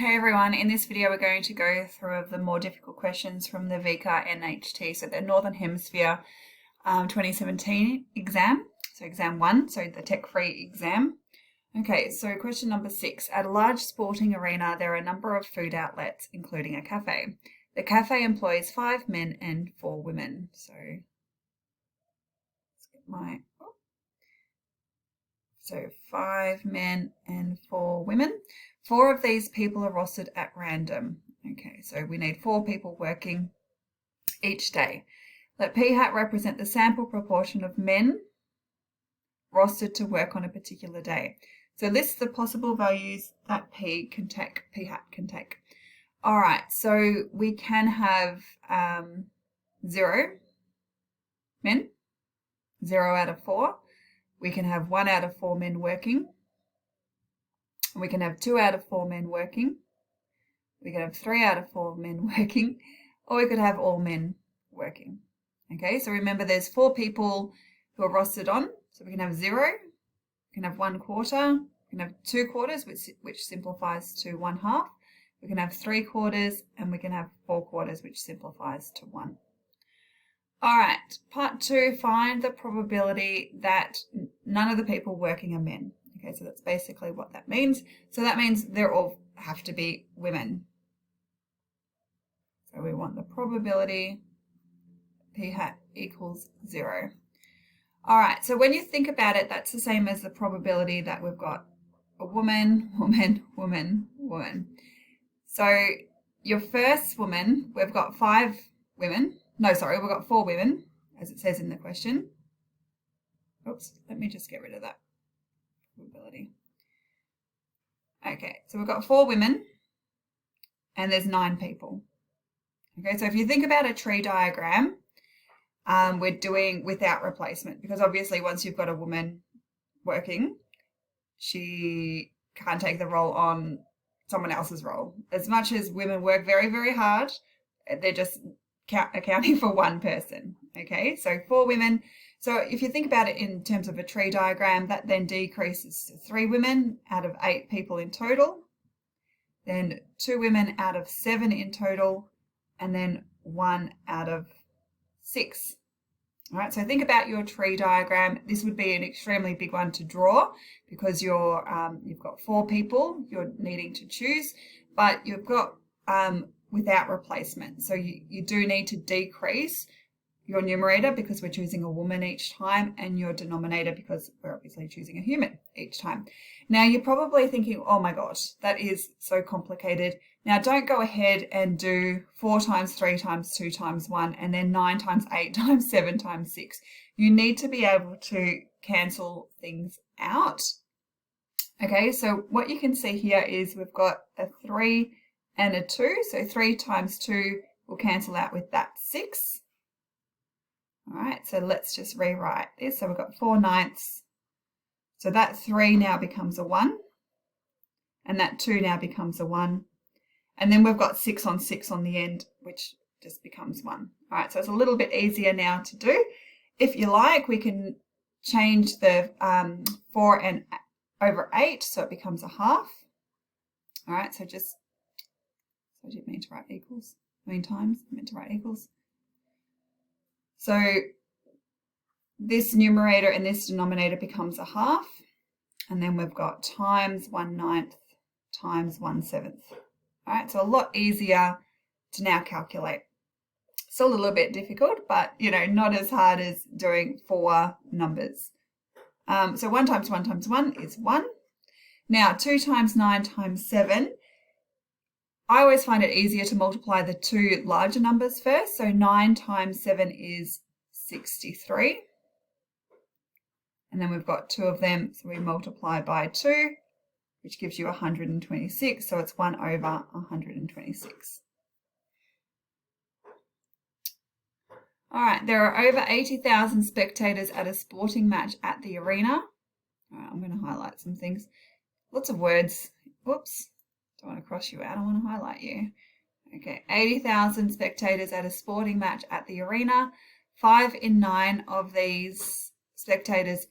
Hey everyone, in this video we're going to go through the more difficult questions from the VCAA NHT, so the Northern Hemisphere 2017 exam, so exam 1, so the tech-free exam. Okay, so question number 6. At a large sporting arena there are a number of food outlets, including a cafe. The cafe employs 5 men and 4 women. So, let's get my... So 5 men and 4 women. 4 of these people are rostered at random. Okay, so we need 4 people working each day. Let P hat represent the sample proportion of men rostered to work on a particular day. So list the possible values that P hat can take. All right, so we can have 0 men, 0 out of 4. We can have 1 out of 4 men working. We can have 2 out of 4 men working. We can have 3 out of 4 men working, or we could have all men working. Okay, so remember there's 4 people who are rostered on. So we can have 0, we can have 1 quarter, we can have 2 quarters, which simplifies to 1/2. We can have 3 quarters, and we can have 4 quarters, which simplifies to 1. All right, part 2, find the probability that none of the people working are men. Okay, so that's basically what that means. So that means they all have to be women. So we want the probability P hat equals 0. All right, so when you think about it, that's the same as the probability that we've got a woman, woman, woman, woman. So your first woman, we've got 5 women. No, sorry, we've got 4 women, as it says in the question. Oops, let me just get rid of that probability. Okay, so we've got 4 women, and there's 9 people. Okay, so if you think about a tree diagram, we're doing without replacement, because obviously once you've got a woman working, she can't take the role on someone else's role. As much as women work very, very hard, they're just accounting for 1 person. Okay, so 4 women. So if you think about it in terms of a tree diagram, that then decreases to 3 women out of 8 people in total, then 2 women out of 7 in total, and then 1 out of 6. All right, so think about your tree diagram. This would be an extremely big one to draw because you've got 4 people you're needing to choose, but you've got without replacement. So you do need to decrease your numerator because we're choosing a woman each time, and your denominator because we're obviously choosing a human each time. Now you're probably thinking, oh my gosh, that is so complicated. Now don't go ahead and do 4 times 3 times 2 times 1 and then 9 times 8 times 7 times 6. You need to be able to cancel things out. Okay, so what you can see here is we've got a 3 and a 2. So 3 times 2 will cancel out with that 6. All right, so let's just rewrite this. So we've got 4/9. So that 3 now becomes a 1, and that 2 now becomes a 1. And then we've got 6 on 6 on the end, which just becomes 1. All right, so it's a little bit easier now to do. If you like, we can change the 4 and over 8, so it becomes a 1/2. All right, so I didn't mean to write equals. I mean times, I meant to write equals. So this numerator and this denominator becomes a 1/2, and then we've got times 1/9 times 1/7. All right, so a lot easier to now calculate. Still a little bit difficult, but not as hard as doing 4 numbers. So 1 times 1 times 1 is 1. Now 2 times 9 times 7. I always find it easier to multiply the 2 larger numbers first. So 9 times 7 is 63. And then we've got 2 of them, so we multiply by 2, which gives you 126. So it's 1 over 126. All right, there are over 80,000 spectators at a sporting match at the arena. All right, I'm going to highlight some things. Lots of words. Whoops. Don't want to cross you out, I want to highlight you. Okay, 80,000 spectators at a sporting match at the arena. 5 in 9 of these spectators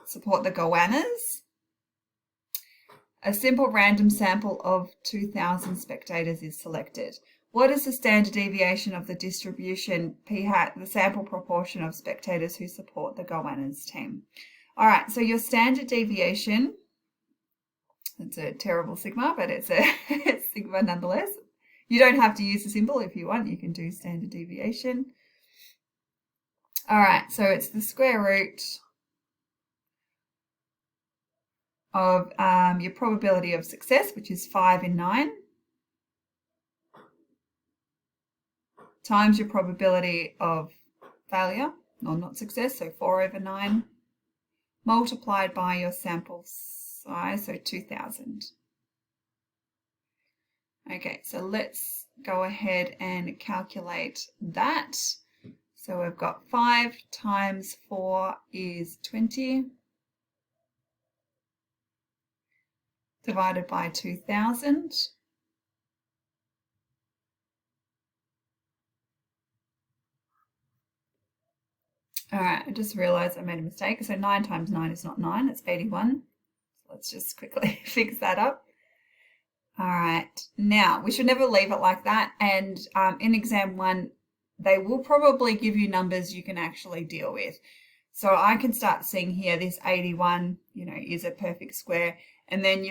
support the goannas. A simple random sample of 2,000 spectators is selected. What is the standard deviation of the distribution p hat, the sample proportion of spectators who support the goannas team? All right, so your standard deviation, it's a terrible sigma, but it's a it's sigma nonetheless. You don't have to use the symbol if you want. You can do standard deviation. All right, so it's the square root of your probability of success, which is 5 in 9, times your probability of failure, or not success, so 4 over 9, multiplied by your sample size, so 2,000. Okay, so let's go ahead and calculate that. So we've got 5 times 4 is 20, divided by 2,000. All right, I just realized I made a mistake. So 9 times 9 is not 9, it's 81. So let's just quickly fix that up. All right, now we should never leave it like that. And in exam 1, they will probably give you numbers you can actually deal with. So I can start seeing here this 81, is a perfect square. And then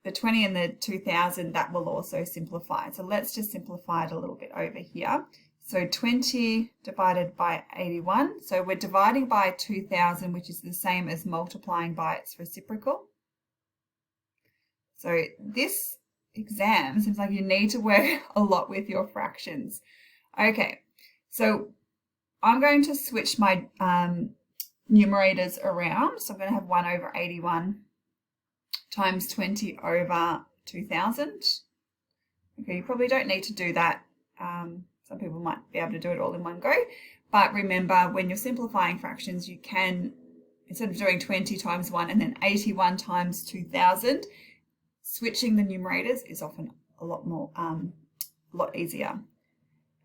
the 20 and the 2,000, that will also simplify. So let's just simplify it a little bit over here. So 20 divided by 81. So we're dividing by 2,000, which is the same as multiplying by its reciprocal. So this exam seems like you need to work a lot with your fractions. Okay, so I'm going to switch my numerators around. So I'm going to have 1 over 81 times 20 over 2,000. Okay, you probably don't need to do that. Some people might be able to do it all in one go. But remember, when you're simplifying fractions, you can, instead of doing 20 times 1 and then 81 times 2,000, switching the numerators is often a lot easier.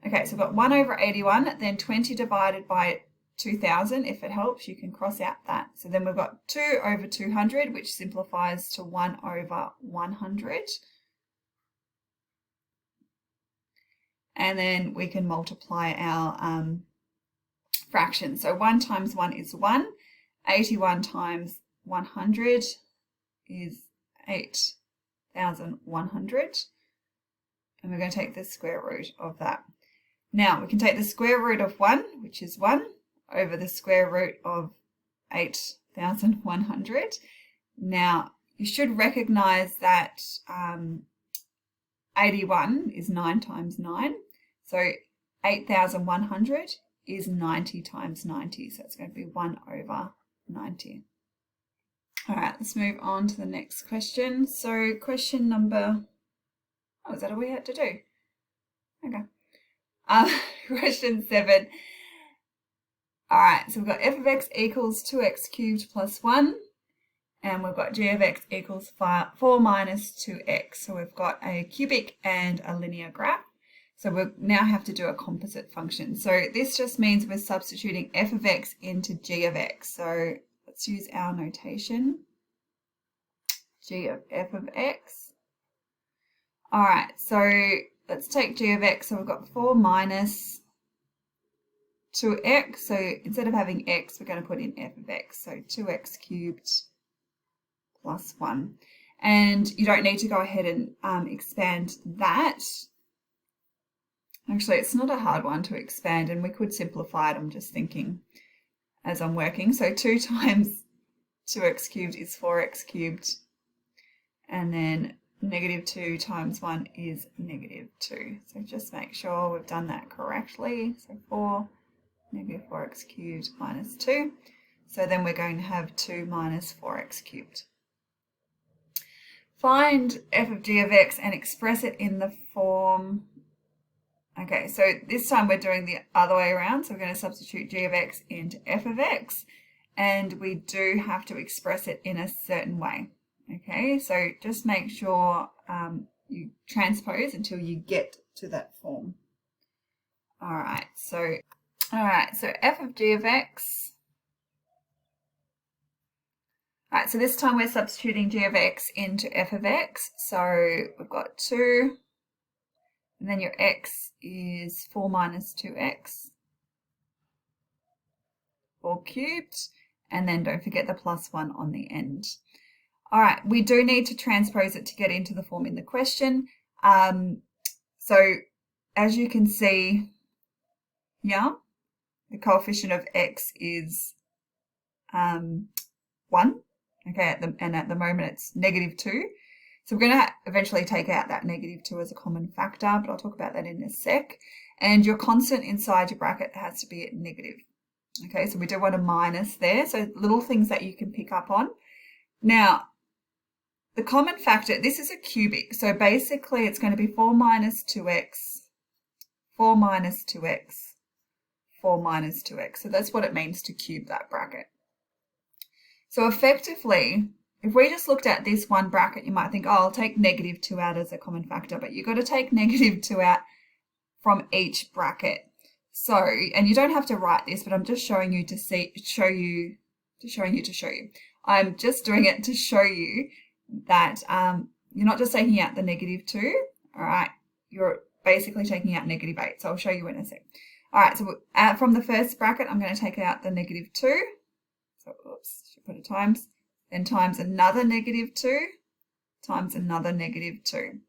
Okay, so we've got 1 over 81, then 20 divided by 2,000. If it helps, you can cross out that. So then we've got 2 over 200, which simplifies to 1 over 100. And then we can multiply our fractions. So 1 times 1 is 1. 81 times 100 is 8,100. And we're going to take the square root of that. Now, we can take the square root of 1, which is 1, over the square root of 8,100. Now, you should recognize that 81 is 9 times 9. So 8,100 is 90 times 90. So it's going to be 1 over 90. All right, let's move on to the next question. So question number, is that all we had to do? Okay. Question 7. All right, so we've got f of x equals 2x cubed plus 1. And we've got g of x equals 4 minus 2x. So we've got a cubic and a linear graph. So we now have to do a composite function. So this just means we're substituting f of x into g of x. So let's use our notation. G of f of x. All right, so let's take g of x. So we've got 4 minus 2x. So instead of having x, we're going to put in f of x. So 2x cubed plus 1. And you don't need to go ahead and expand that. Actually, it's not a hard one to expand, and we could simplify it. I'm just thinking as I'm working. So 2 times 2x cubed is 4x cubed. And then negative 2 times 1 is negative 2. So just make sure we've done that correctly. So 4, negative 4x cubed minus 2. So then we're going to have 2 minus 4x cubed. Find f of g of x and express it in the form. Okay, so this time we're doing the other way around. So we're going to substitute g of x into f of x. And we do have to express it in a certain way. Okay, so just make sure you transpose until you get to that form. All right, so f of g of x All right, so this time we're substituting g of x into f of x. So we've got 2, and then your x is 4 minus 2x, 4 cubed, and then don't forget the plus 1 on the end. All right, we do need to transpose it to get into the form in the question. So as you can see here, the coefficient of x is 1. Okay, and at the moment it's -2. So we're going to eventually take out that -2 as a common factor, but I'll talk about that in a sec. And your constant inside your bracket has to be at negative. Okay, so we do want a minus there. So little things that you can pick up on. Now, the common factor, this is a cubic. So basically it's going to be 4 minus 2x, 4 minus 2x, 4 minus 2x. So that's what it means to cube that bracket. So effectively, if we just looked at this one bracket, you might think, oh, I'll take -2 out as a common factor, but you've got to take -2 out from each bracket. So, and you don't have to write this, but I'm just showing you to show you. I'm just doing it to show you that you're not just taking out the -2, all right? You're basically taking out -8. So I'll show you in a sec. All right, so from the first bracket, I'm going to take out the -2. So, oops, should put a times. Then times another -2 times another -2.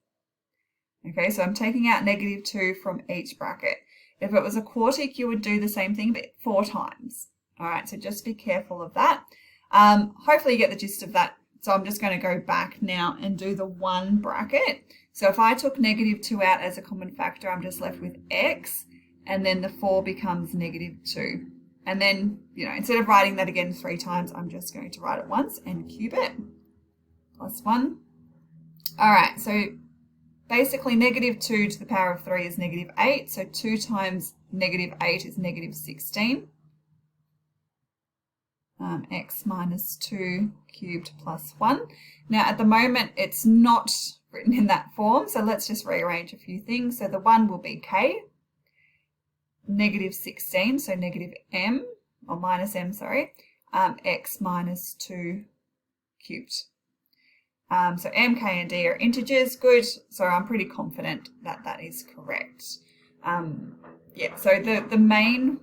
Okay, so I'm taking out -2 from each bracket. If it was a quartic, you would do the same thing, but 4 times. All right, so just be careful of that. Hopefully you get the gist of that. So I'm just going to go back now and do the one bracket. So if I took -2 out as a common factor, I'm just left with x, and then the 4 becomes -2. And then, instead of writing that again 3 times, I'm just going to write it once and cube it. Plus 1. All right, so basically -2 to the power of 3 is -8. So 2 times -8 is -16. X minus 2 cubed plus 1. Now, at the moment, it's not written in that form, so let's just rearrange a few things. So the 1 will be k, -16, so -m, or minus m, sorry, x minus 2 cubed. So m, k, and d are integers, good. So I'm pretty confident that that is correct. Yeah, so the main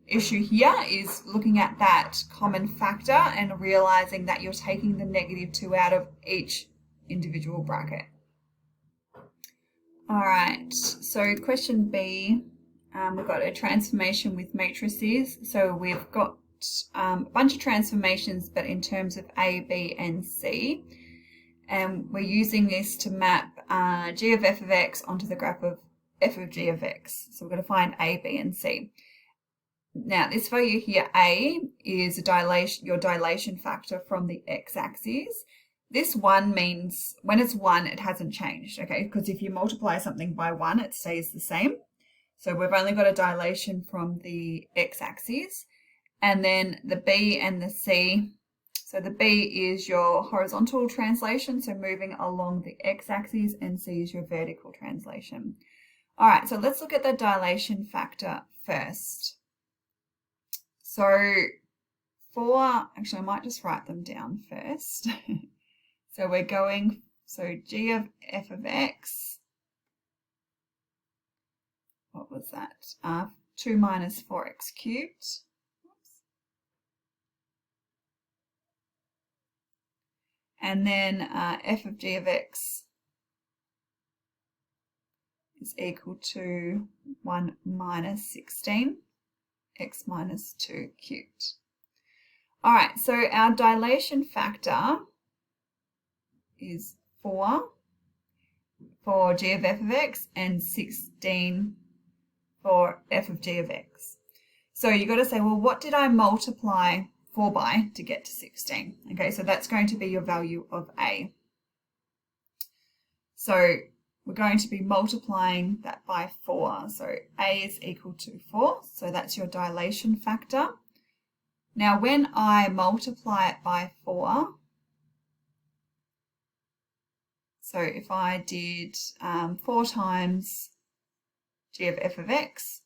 issue here is looking at that common factor and realizing that you're taking the -2 out of each individual bracket. All right, so question B, we've got a transformation with matrices. So we've got a bunch of transformations, but in terms of A, B, and C. And we're using this to map g of f of x onto the graph of f of g of x. So we're going to find A, B, and C. Now, this value here, A, is your dilation factor from the x-axis. This 1 means when it's 1, it hasn't changed, okay? Because if you multiply something by 1, it stays the same. So we've only got a dilation from the x-axis. And then the B and the C, so the B is your horizontal translation, so moving along the x-axis, and C is your vertical translation. All right, so let's look at the dilation factor first. So actually I might just write them down first. So we're going, so g of f of x, what was that? 2 minus 4x cubed. Oops. And then f of g of x is equal to 1 minus 16. X minus 2 cubed. All right, so our dilation factor is 4 for g of f of x and 16 for f of g of x. So you've got to say, well, what did I multiply 4 by to get to 16? Okay, so that's going to be your value of A. So we're going to be multiplying that by 4. So A is equal to 4. So that's your dilation factor. Now, when I multiply it by 4, so if I did 4 times g of f of x,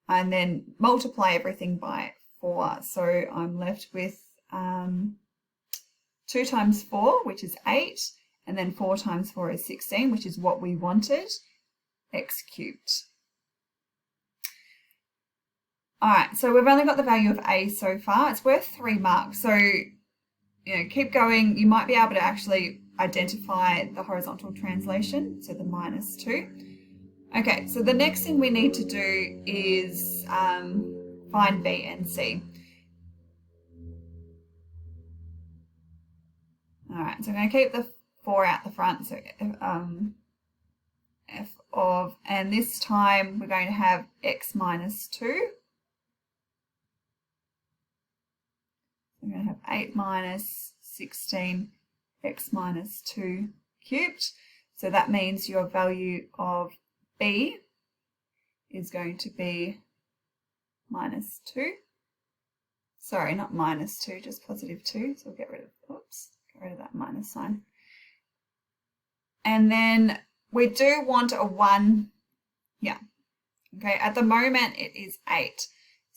and then multiply everything by 4, so I'm left with 2 times 4, which is 8, and then 4 times 4 is 16, which is what we wanted, x cubed. All right, so we've only got the value of a so far. It's worth 3 marks. So, keep going. You might be able to actually identify the horizontal translation, so the -2. Okay, so the next thing we need to do is find b and c. All right, so I'm going to keep the 4 out the front, so f of, and this time we're going to have x minus 2. We're going to have 8 minus 16 x minus 2 cubed. So that means your value of b is going to be -2. Sorry, not -2, just +2. So we'll get rid of that minus sign. And then we do want a 1 here. Okay, at the moment it is 8.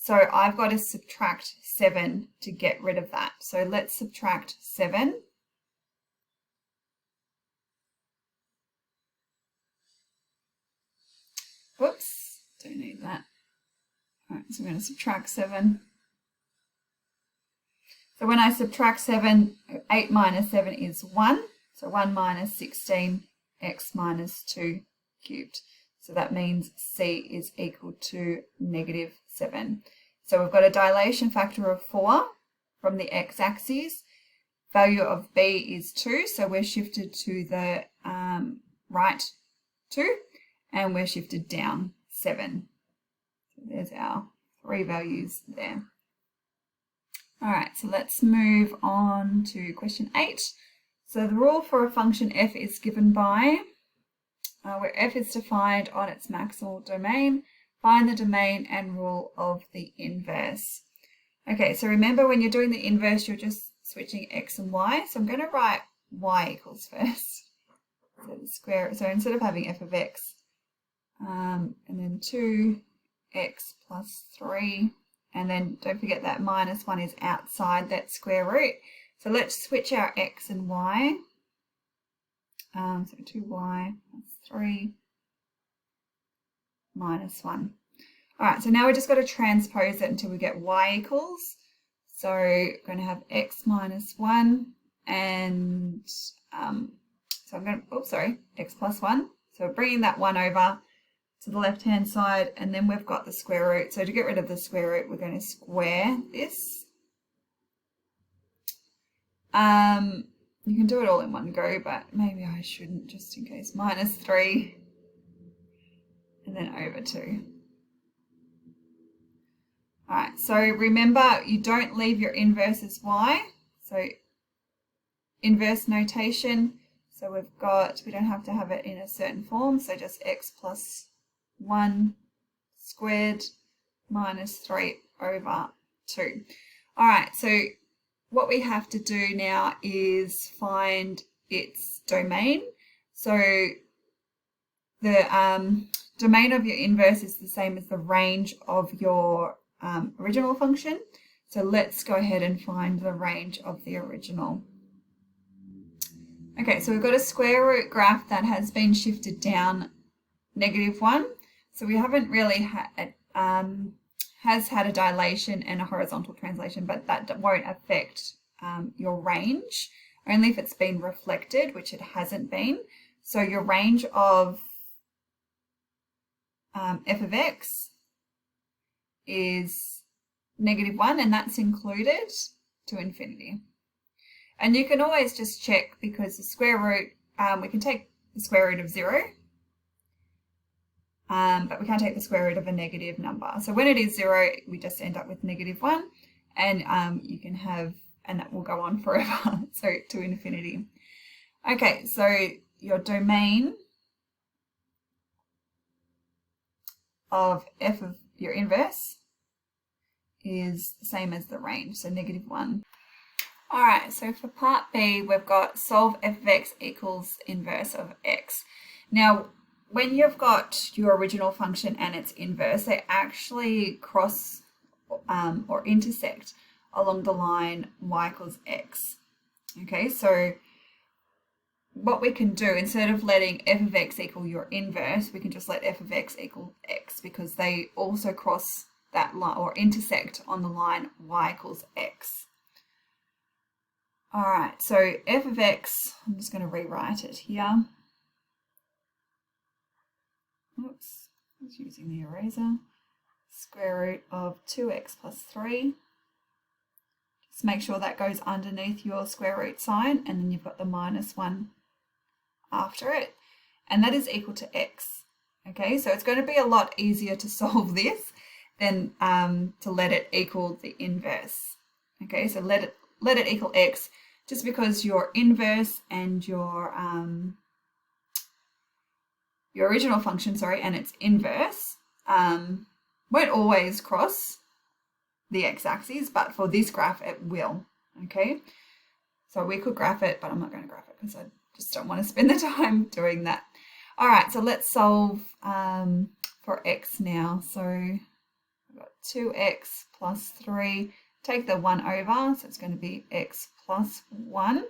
So I've got to subtract 7 to get rid of that. So let's subtract 7. Whoops, don't need that. All right, so we're going to subtract 7. So when I subtract 7, 8 minus 7 is 1. So 1 minus 16 x minus 2 cubed. So that means c is equal to -7. So we've got a dilation factor of 4 from the x-axis. Value of b is 2, so we're shifted to the right 2, and we're shifted down 7. So there's our 3 values there. All right, so let's move on to question 8. So the rule for a function f is given by, where f is defined on its maximal domain, find the domain and rule of the inverse. Okay, so remember when you're doing the inverse, you're just switching x and y. So I'm going to write y equals first. So the square, so instead of having f of x, and then 2x plus 3, and then don't forget that -1 is outside that square root. So let's switch our x and y. So 2y plus 3 -1. All right, so now we've just got to transpose it until we get y equals. So we're going to have x minus 1 and so I'm going to, x plus 1. So bringing that 1 over to the left-hand side, and then we've got the square root. So to get rid of the square root, we're going to square this. You can do it all in one go, but maybe I shouldn't, just in case. -3 and then over 2. All right, so remember, you don't leave your inverse as y. So inverse notation. So we don't have to have it in a certain form. So just x plus 1 squared -3 over 2. All right, so what we have to do now is find its domain. So the domain of your inverse is the same as the range of your original function. So let's go ahead and find the range of the original. Okay, so we've got a square root graph that has been shifted down -1. So we haven't really has had a dilation and a horizontal translation, but that won't affect your range, only if it's been reflected, which it hasn't been. So your range of f of x is -1, and that's included to infinity. And you can always just check, because the square root, we can take the square root of 0, but we can't take the square root of a negative number. So when it is 0, we just end up with -1, and you can have, and that will go on forever, so to infinity. Okay, so your domain of f of your inverse is the same as the range, so -1. All right, so for part B, we've got solve f of x equals inverse of x. Now, when you've got your original function and its inverse, they actually cross or intersect along the line y equals x. Okay, so what we can do, instead of letting f of x equal your inverse, we can just let f of x equal x, because they also cross that line or intersect on the line y equals x. All right, so f of x, I'm just going to rewrite it here. Oops, I was using the eraser. Square root of 2x plus 3. Just make sure that goes underneath your square root sign, and then you've got the minus 1 after it, and that is equal to x. Okay, so it's going to be a lot easier to solve this than to let it equal the inverse. Okay, so let it equal x, just because your inverse and your original function, and its inverse won't always cross the x-axis, but for this graph it will. Okay, so we could graph it, but I'm not going to graph it because I just don't want to spend the time doing that. All right, so let's solve for x now. So we've got 2x plus 3. Take the 1 over, so it's going to be x plus 1.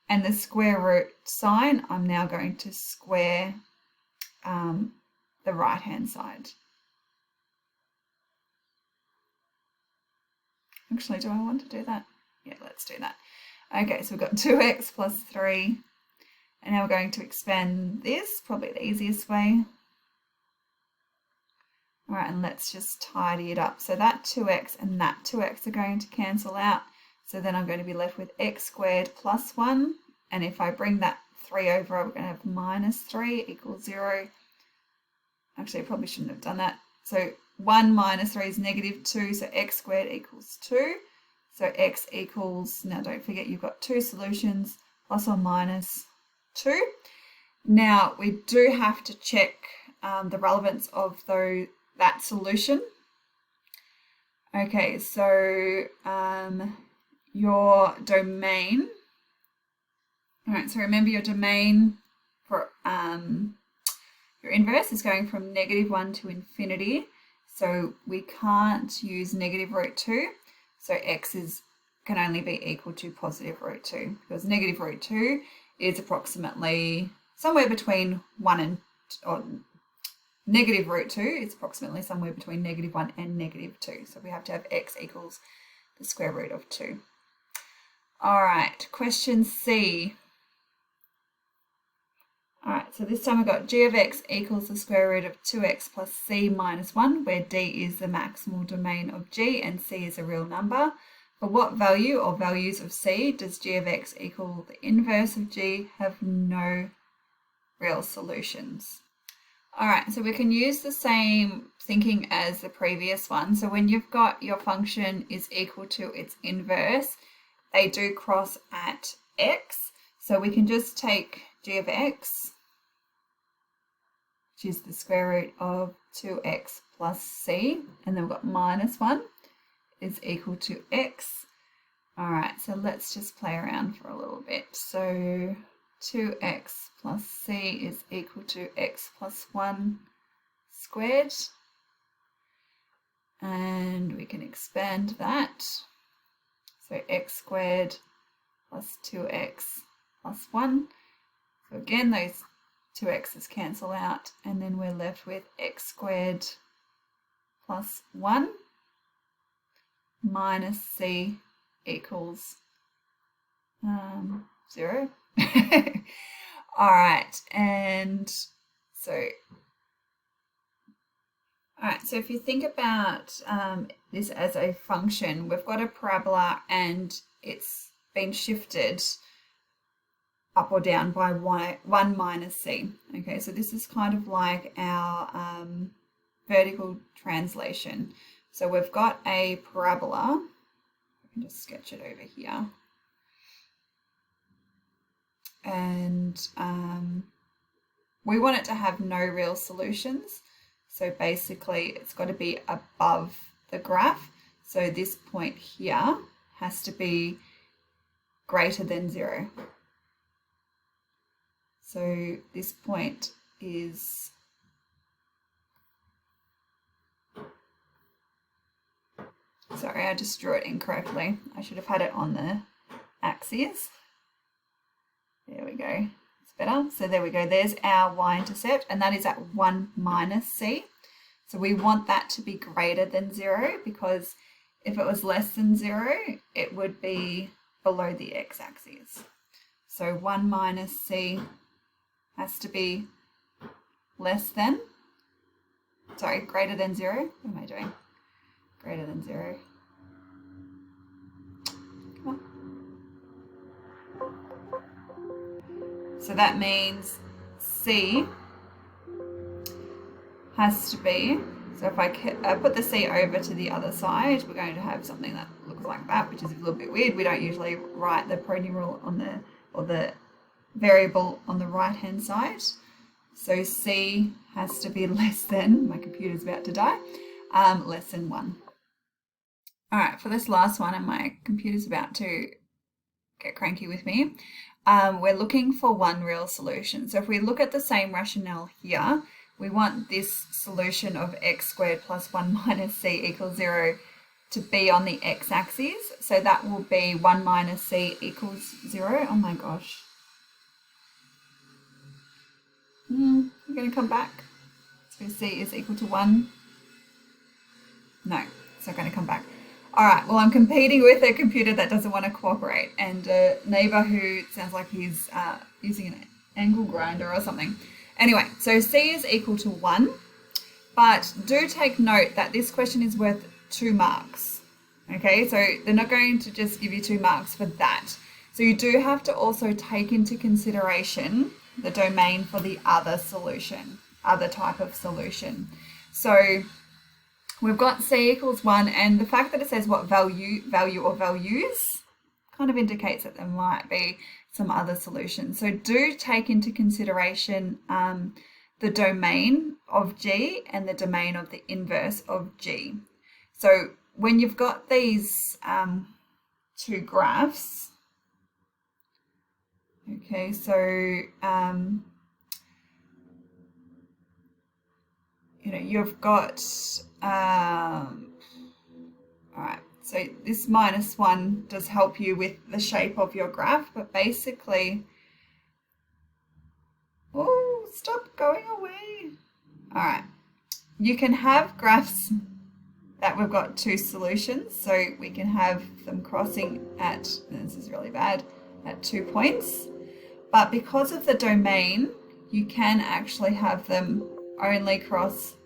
And the square root sign, I'm now going to square the right-hand side. Actually, do I want to do that? Yeah, let's do that. Okay, so we've got 2x plus 3. And now we're going to expand this, probably the easiest way. All right, and let's just tidy it up. So that 2x and that 2x are going to cancel out. So then I'm going to be left with x squared plus 1. And if I bring that 3 over, we're going to have minus 3 equals 0. Actually, I probably shouldn't have done that. So 1 minus 3 is negative 2, so x squared equals 2. So x equals, now don't forget you've got two solutions, plus or minus 2. Now we do have to check the relevance of that solution. Okay, so your domain. All right, so remember your domain for your inverse is going from -1 to infinity. So we can't use negative root 2. So x can only be equal to positive root 2, because negative root 2 is approximately somewhere between 1 and, or negative root 2 is approximately somewhere between -1 and -2. So we have to have x equals the square root of 2. All right, question C. All right, so this time we've got g of x equals the square root of 2x plus c minus 1, where d is the maximal domain of g and c is a real number. For what value or values of c does g of x equal the inverse of g have no real solutions? All right, so we can use the same thinking as the previous one. So when you've got your function is equal to its inverse, they do cross at x. So we can just take g of x, which is the square root of 2x plus c, and then we've got minus 1 is equal to x. All right, so let's just play around for a little bit. So 2x plus c is equal to x plus 1 squared. And we can expand that. So x squared plus 2x plus 1. So again, those 2x's cancel out, and then we're left with x squared plus 1 minus c equals 0. All right, and so if you think about this as a function, we've got a parabola and it's been shifted up or down by 1 minus c. Okay, so this is kind of like our vertical translation. So we've got a parabola. I can just sketch it over here. And we want it to have no real solutions. So basically it's got to be above the graph. So this point here has to be greater than 0. So this point is Sorry, I just drew it incorrectly. I should have had it on the axes. There we go. It's better. So there we go. There's our y-intercept, and that is at 1 minus c. So we want that to be greater than 0, because if it was less than 0, it would be below the x-axis. So 1 minus c has to be less than, sorry, greater than 0. What am I doing? Greater than 0. Come on. So that means c has to be, so if I put the c over to the other side, we're going to have something that looks like that, which is a little bit weird. We don't usually write the pronumeral on the, or the variable on the right hand side. So c has to be less than, my computer's about to die, less than 1. All right, for this last one, and my computer's about to get cranky with me, we're looking for one real solution. So if we look at the same rationale here, we want this solution of x squared plus 1 minus c equals 0 to be on the x-axis. So that will be 1 minus c equals 0. Oh my gosh. You're going to come back. So c is equal to 1. No, it's not going to come back. All right, well, I'm competing with a computer that doesn't want to cooperate, and a neighbor who sounds like he's using an angle grinder or something. Anyway, so c is equal to 1, but do take note that this question is worth 2 marks. Okay, so they're not going to just give you 2 marks for that. So you do have to also take into consideration the domain for the other solution, other type of solution. So we've got c equals 1, and the fact that it says what value or values kind of indicates that there might be some other solutions. So do take into consideration the domain of G and the domain of the inverse of G. So when you've got these 2 graphs, okay, so you know, you've got all right, so this -1 does help you with the shape of your graph, but basically, oh, stop going away. All right, you can have graphs that we've got 2 solutions, so we can have them crossing at, this is really bad, at 2 points, but because of the domain, you can actually have them only cross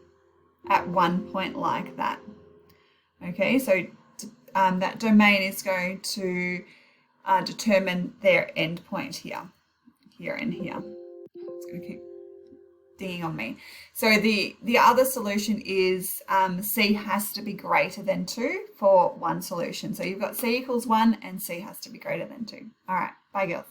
at 1 point like that. Okay, so that domain is going to determine their end point here, here and here. It's going to keep dinging on me. So the other solution is c has to be greater than 2 for one solution. So you've got c equals 1 and c has to be greater than 2. All right, bye girls.